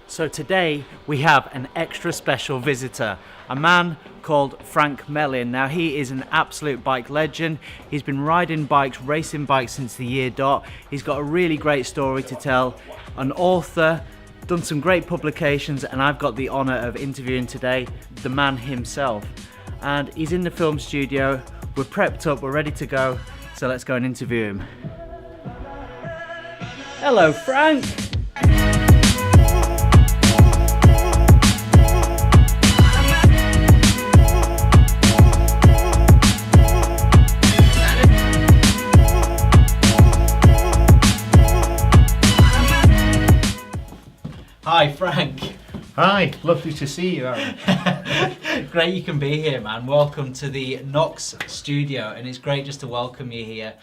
So today we have an extra special visitor, a man called Frank Melling. Now he is an absolute bike legend. He's been riding bikes, racing bikes since the year dot. He's got a really great story to tell, an author, done some great publications, and I've got the honour of interviewing today the man himself. And he's in the film studio, we're prepped up, we're ready to go, so let's go and interview him. Hello Frank! Hi Frank. Hi, lovely to see you, Aaron. Great you can be here, man. Welcome to the Knox studio, and it's great just to welcome you here.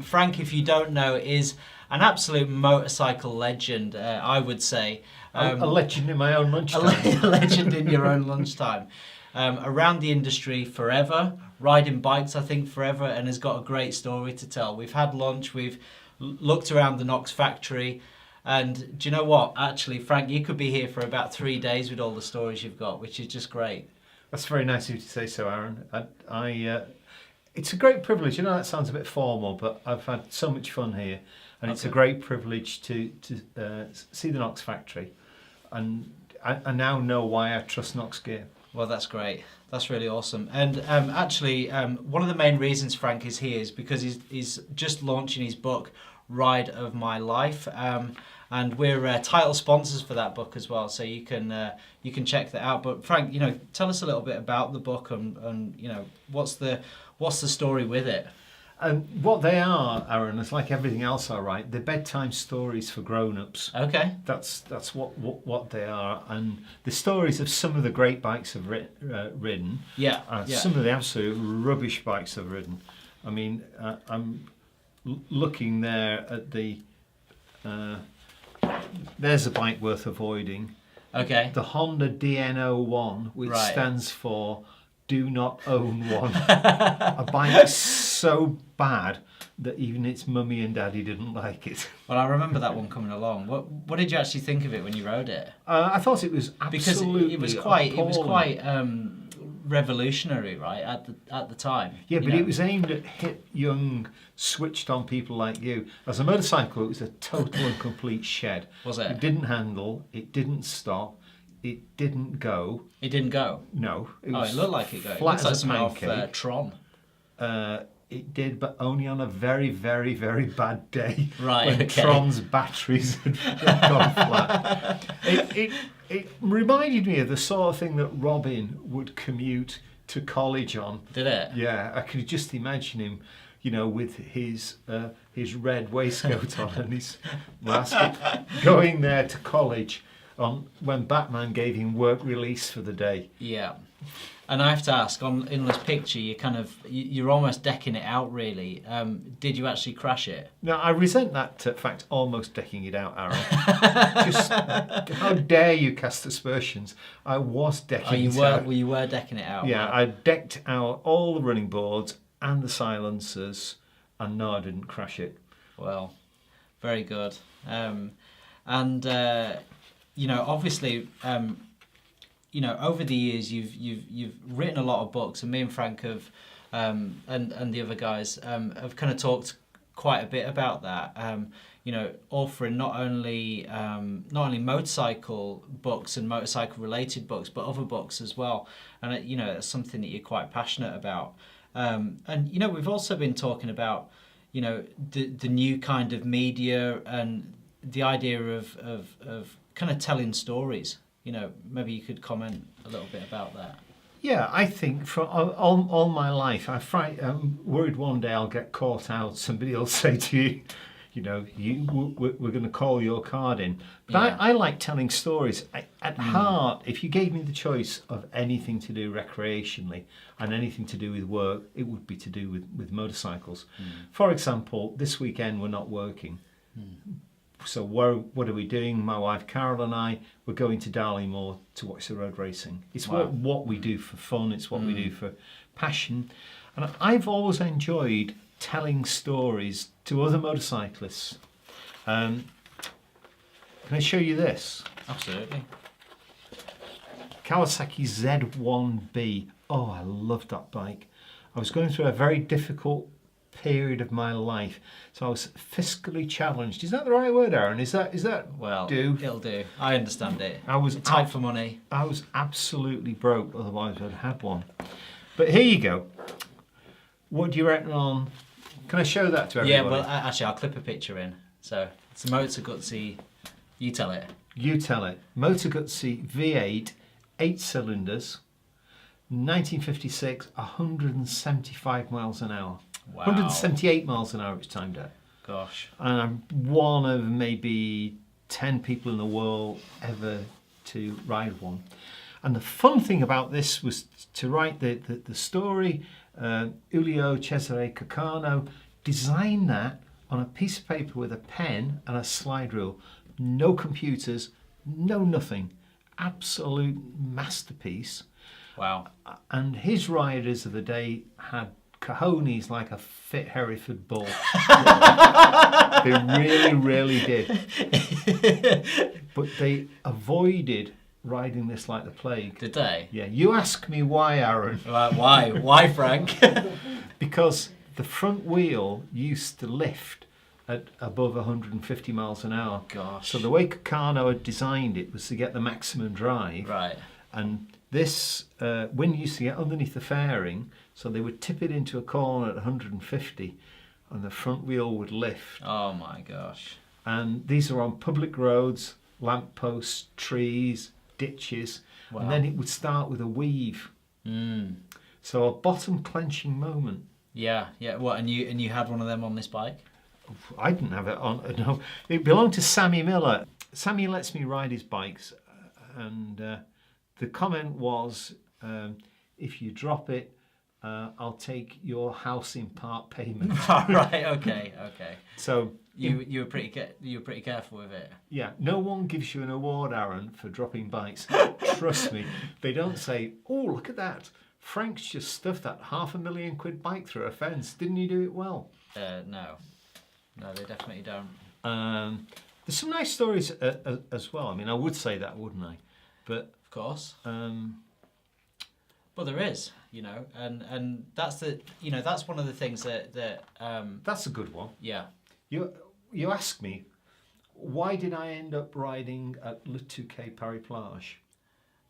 Frank, if you don't know, is an absolute motorcycle legend, I would say. A legend in my own lunchtime. A legend in your own lunchtime. Around the industry forever, riding bikes I think forever, and has got a great story to tell. We've had lunch, we've looked around the Knox factory. And do you know what? Actually, Frank, you could be here for about 3 days with all the stories you've got, which is just great. That's very nice of you to say so, Aaron. It's a great privilege. You know, that sounds a bit formal, but I've had so much fun here, and it's a great privilege to see the Knox factory, and I now know why I trust Knox gear. Well, that's great. That's really awesome. And actually, one of the main reasons Frank is here is because he's just launching his book, Ride of My Life, and we're title sponsors for that book as well, so you can check that out. But Frank, you know, tell us a little bit about the book, and you know, what's the story with it? What they are, Aaron, is like everything else I write. They're bedtime stories for grown-ups. Okay. That's what they are, and the stories of some of the great bikes I've ridden. Yeah. Some of the absolute rubbish bikes I've ridden. I mean, I'm looking there at the there's a bike worth avoiding. Okay. The Honda DN01, which stands for do not own one. A bike so bad that even its mummy and daddy didn't like it. Well, I remember that one coming along. What did you actually think of it when you rode it? I thought it was absolutely because it was quite revolutionary, right, at the time. Yeah, but it was aimed at hip, young, switched-on people like you. As a motorcycle, it was a total and complete shed. Was it? It didn't handle. It didn't stop. It didn't go. It didn't go? No. It looked like it go. Flat it as a pancake. pancake. Tron. It did, but only on a very, very, very bad day. Right. When Tron's batteries had gone flat. It reminded me of the sort of thing that Robin would commute to college on. Did it? Yeah, I could just imagine him, you know, with his red waistcoat on and his mask, going there to college on when Batman gave him work release for the day. Yeah. And I have to ask, in this picture, you're almost decking it out, really. Did you actually crash it? No, I resent that fact, almost decking it out, Aaron. Just, how dare you cast aspersions? I was decking it out. Well, you were decking it out. Yeah, right? I decked out all the running boards and the silencers, and no, I didn't crash it. Well, very good. You know, obviously... you know, over the years you've written a lot of books, and me and Frank have, and the other guys have kind of talked quite a bit about that. You know, offering not only motorcycle books and motorcycle related books, but other books as well. And you know, it's something that you're quite passionate about. And you know, we've also been talking about, you know, the new kind of media and the idea of kind of telling stories. You know, maybe you could comment a little bit about that. Yeah, I think for all my life, I'm worried one day I'll get caught out. Somebody will say to you, you know, we're going to call your card in. But yeah. I like telling stories. At heart, if you gave me the choice of anything to do recreationally and anything to do with work, it would be to do with motorcycles. For example, this weekend we're not working. So what are we doing? My wife Carol and I, we're going to Darlingmore to watch the road racing. It's what we do for fun. It's what we do for passion. And I've always enjoyed telling stories to other motorcyclists. Can I show you this? Absolutely. Kawasaki Z1B. Oh, I loved that bike. I was going through a very difficult period of my life, so I was fiscally challenged. Is that the right word, Aaron? Is that Well, do? it'll do. I understand it. I was You're tight for money. I was absolutely broke, otherwise I'd had one. But here you go. What do you reckon on? Can I show that to everybody? Yeah, well, actually, I'll clip a picture in. So it's a Motor Guzzi. You tell it. You tell it. Motor Guzzi V8, 8 cylinders, 1956, 175 miles an hour. Wow. 178 miles an hour it's timed at. Gosh. And I'm one of maybe 10 people in the world ever to ride one. And the fun thing about this was to write the story. Julio Cesare Caccano designed that on a piece of paper with a pen and a slide rule. No computers, no nothing. Absolute masterpiece. Wow. And his riders of the day had cojones like a fit Hereford Bull. They really, really did. But they avoided riding this like the plague. Did they? Yeah. You ask me why, Aaron. Why? Why, Frank? Because the front wheel used to lift at above 150 miles an hour. Gosh. So the way Caccano had designed it was to get the maximum drive. Right. And this wind used to get underneath the fairing, so they would tip it into a corner at 150 and the front wheel would lift. Oh my gosh. And these are on public roads, lampposts, trees, ditches, Wow. and then it would start with a weave. So a bottom clenching moment. Yeah, yeah. What? And you had one of them on this bike? I didn't have it on. No, it belonged to Sammy Miller. Sammy lets me ride his bikes, and the comment was, if you drop it, I'll take your house in part payment. Right. Okay. Okay. So you were pretty careful with it. yeah, no one gives you an award, Aaron, for dropping bikes. Trust me, they don't say, "Oh, look at that, Frank's just stuffed that £500,000 bike through a fence. Didn't he do it well?" No, they definitely don't. There's some nice stories as well. I mean, I would say that, wouldn't I? But Of course. Well, there is, and that's that's one of the things that that's a good one. yeah. You ask me, why did I end up riding at Le Touquet Paris Plage?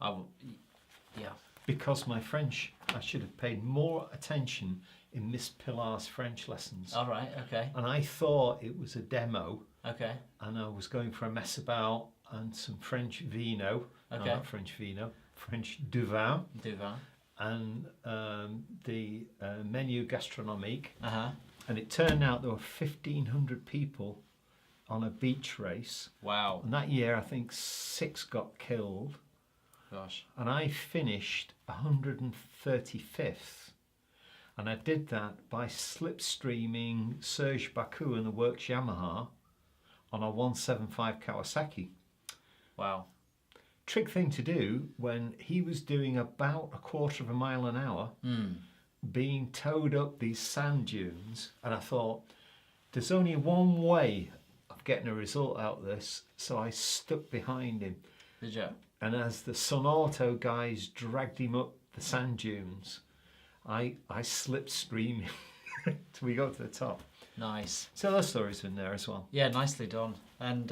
Yeah. Because my French, I should have paid more attention in Miss Pilar's French lessons. All right. Okay. And I thought it was a demo, Okay. and I was going for a mess about and some French vino. Okay. No, not French vino, French du vin. Duvan. And the menu gastronomique. Uh-huh. And it turned out there were 1,500 people on a beach race. Wow. And that year, I think 6 got killed. Gosh. And I finished 135th. And I did that by slipstreaming Serge Baku and the Works Yamaha on a 175 Kawasaki. Wow. Trick thing to do when he was doing about a quarter of a mile an hour, being towed up these sand dunes. And I thought, there's only one way of getting a result out of this. So I stuck behind him. Did you? And as the Sun Auto guys dragged him up the sand dunes, I slipped streaming till we got to the top. Nice. So those stories in there as well. Yeah, nicely done. And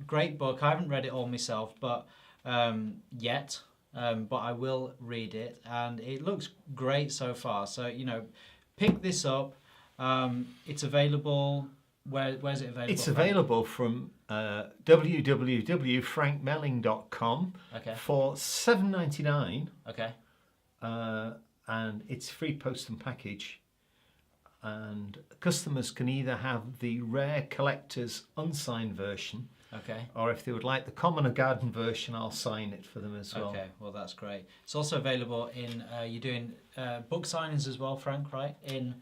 great book. I haven't read it all myself, but yet, but I will read it, and it looks great so far. So pick this up. It's available. Where's it available? It's available from www.frankmelling.com for $7.99. Okay. And it's free post and package. And customers can either have the rare collector's unsigned version, Okay. or if they would like the common or garden version, I'll sign it for them as well. Okay. Well, that's great. It's also available in. You're doing book signings as well, Frank, right? In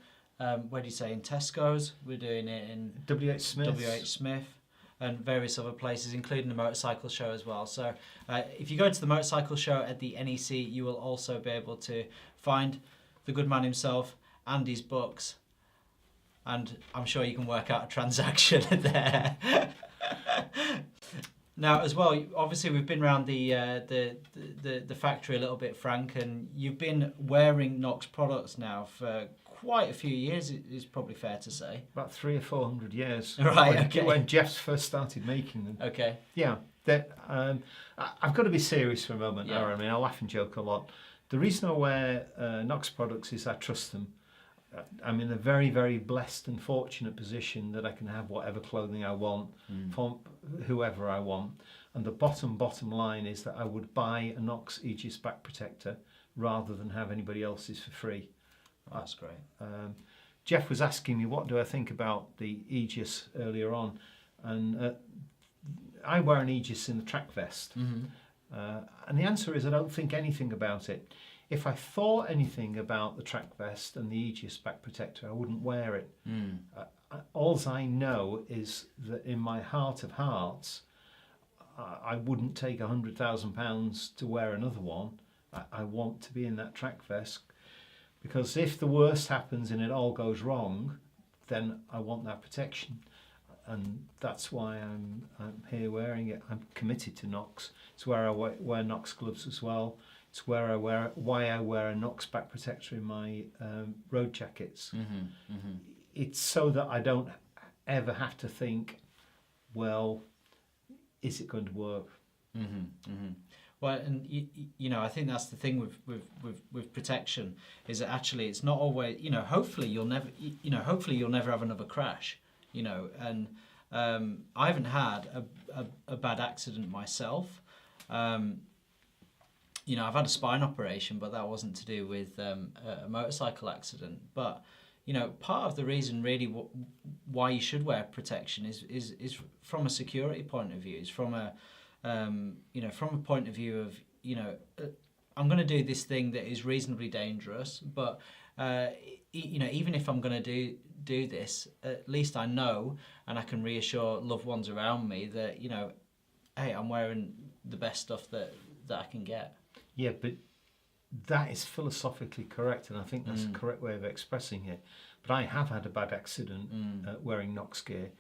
where do you say? In Tesco's. We're doing it in W.H. Smith. W.H. Smith. And various other places, including the motorcycle show as well. So if you go to the motorcycle show at the NEC, you will also be able to find the good man himself and his books. And I'm sure you can work out a transaction there. Now, as well, obviously we've been around the factory a little bit, Frank, and you've been wearing Knox products now for quite a few years. It's probably fair to say. About 300 or 400 years. Right. Okay. When Jeff's first started making them. Okay. Yeah. I've got to be serious for a moment, Yeah. Aaron. I mean, I laugh and joke a lot. The reason I wear Knox products is I trust them. I'm in a very, very blessed and fortunate position that I can have whatever clothing I want from whoever I want. And the bottom line is that I would buy a Knox Aegis back protector rather than have anybody else's for free. That's great. Jeff was asking me what do I think about the Aegis earlier on, and I wear an Aegis in the track vest, and the answer is I don't think anything about it. If I thought anything about the track vest and the Aegis back protector, I wouldn't wear it. All I know is that in my heart of hearts, I wouldn't take £100,000 to wear another one. I want to be in that track vest, because if the worst happens and it all goes wrong, then I want that protection. And that's why I'm here wearing it. I'm committed to Knox. It's where I wear Knox gloves as well. It's why I wear a Knox back protector in my road jackets. It's so that I don't ever have to think, well, is it going to work? Well, and you know, I think that's the thing with protection, is that actually it's not always, you know, hopefully you'll never have another crash, you know, and I haven't had a bad accident myself. You know, I've had a spine operation, but that wasn't to do with a motorcycle accident. But you know, part of the reason really why you should wear protection is from a security point of view. It's from a you know, from a point of view of, you know, I'm going to do this thing that is reasonably dangerous, but you know, even if I'm going to do this, at least I know and I can reassure loved ones around me that, you know, hey, I'm wearing the best stuff that I can get. Yeah, but that is philosophically correct, and I think that's the correct way of expressing it. But I have had a bad accident wearing Knox gear.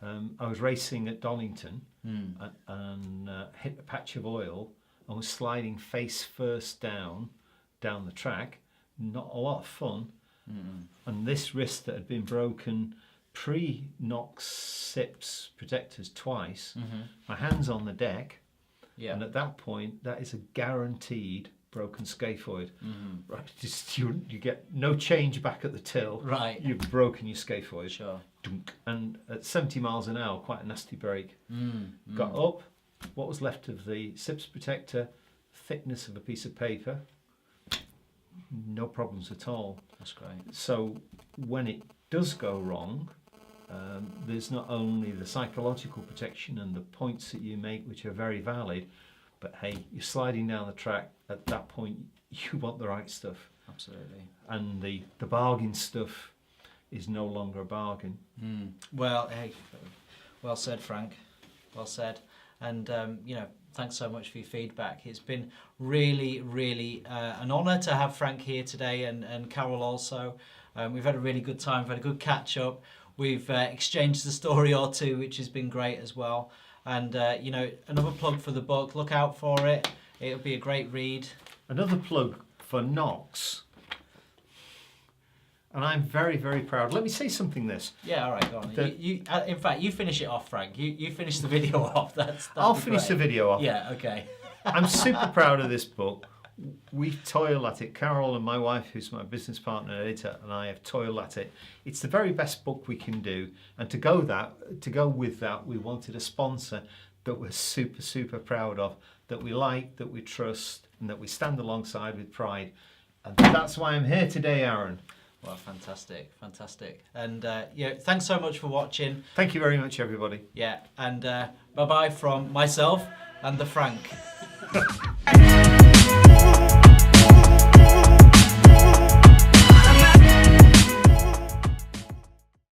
I was racing at Donington and hit a patch of oil. I was sliding face first down the track. Not a lot of fun. And this wrist that had been broken pre-Knox SIPS protectors twice, my hand's on the deck, and at that point, that is a guaranteed broken scaphoid. Right, just you get no change back at the till. Right, you've broken your scaphoid. Sure. And at 70 miles an hour, quite a nasty break. Got up. What was left of the SIPS protector, thickness of a piece of paper. No problems at all. That's great. So when it does go wrong, there's not only the psychological protection and the points that you make, which are very valid, but hey, you're sliding down the track. At that point, you want the right stuff. Absolutely. And the bargain stuff is no longer a bargain. Well, hey, well said, Frank. Well said. And you know, thanks so much for your feedback. It's been really, really an honour to have Frank here today, and Carol also. We've had a really good time. We've had a good catch up. We've exchanged a story or two, which has been great as well. And you know, another plug for the book. Look out for it. It'll be a great read. Another plug for Knox. And I'm very, very proud. Let me say something this. Yeah, all right, go on. In fact, you finish it off, Frank. You finish the video off. I'll finish the video off. Yeah, okay. I'm super proud of this book. We toil at it. Carol and my wife, who's my business partner and editor, and I have toiled at it. It's the very best book we can do. And to go with that, we wanted a sponsor that we're super, super proud of, that we like, that we trust, and that we stand alongside with pride. And that's why I'm here today, Aaron. Well, fantastic. And yeah, thanks so much for watching. Thank you very much, everybody. Yeah, and bye-bye from myself and the Frank.